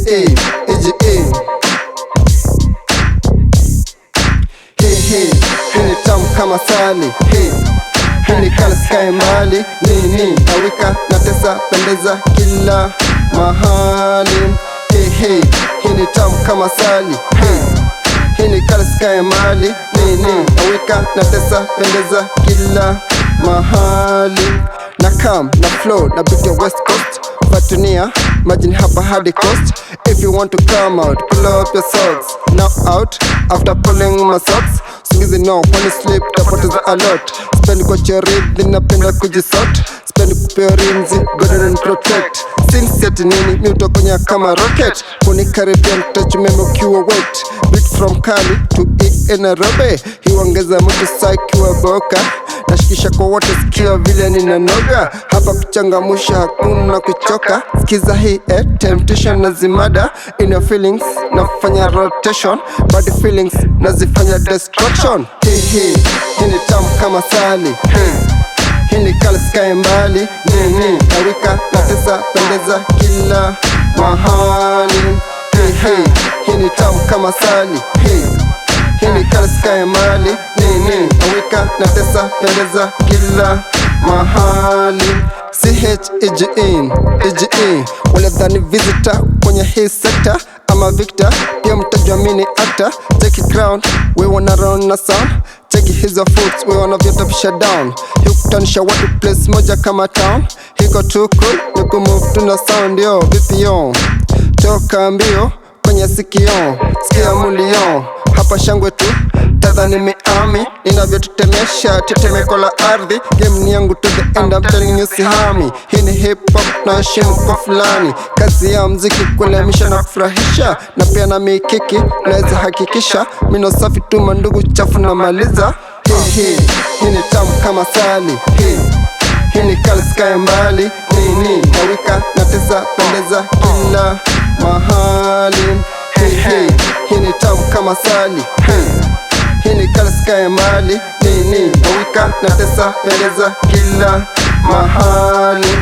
Hii ni tamu kama sali. Hii ni kali sky mbali. Nini nawika na tesa pendeza kila mahali. Hii ni tamu kama sali. Hii ni kali sky mbali. Nini nawika na tesa pendeza kila mahali. Na come na flow na beat ya West Coast. Fatunia majini hapa hadi coast. If you want to come out, pull up your socks. Now out after pulling my socks. Singizi no, when you sleep tapoteza a lot. Spend kwa cheridi napenda kujisort. Spend kupeo rinzi, God and protect. Since yeti nini, mi utokonya kama rocket. Unikaribia touch meme ukiwa wet. Beat from Cali to Nairobi. Hiwangeza mtu psyche wa boka. Nashikisha kwa wote sikia vile ninanoga. Hapa kuchangamusha hakuna kuchoka. Sikiza hii temptation nazimada. In your feelings nafanya rotation. Body feelings nazifanya destruction. Hii ni tamu kama sali. Hii ni kali sky mbali. Nini nawika na tesa pendeza kila mahali. Hii ni tamu kama sali. Hii ni kali sky mbali. Nini nawika na tesa pendeza kila mahali. CHEGE wale dhani visitor kwenye hii sector ama Victor, pia mtajua mini actor. Take it crown, we wanna run na sound. Cheki hizo foots, we wanna vyotapisha down. Hii kutanisha watu place moja kama town. Hiko too cool, ni kumove tuna sound yo. Vipi yo, toka mbio kwenye sikio. Sikia mulio, hapa shangwe tu. Tadhani miami, inavyotutemesha tetemeko la ardhi. Game ni yangu to the end, I'm telling you sihami. Hii ni hip hop na heshimu kwa fulani. Kazi ya mziki kuelemisha na kufurahisha. Na pia na mikiki, naweza hakikisha. Mino safi tu mandugu chafu na maliza. Hii ni tamu kama sali. Hii ni kali sky mbali. Nini nawika na tesa pendeza kila mahali. Hii ni tamu kama sali. Hii ni kali sky mbali. Nini nawika na tesa pendeza kila mahali.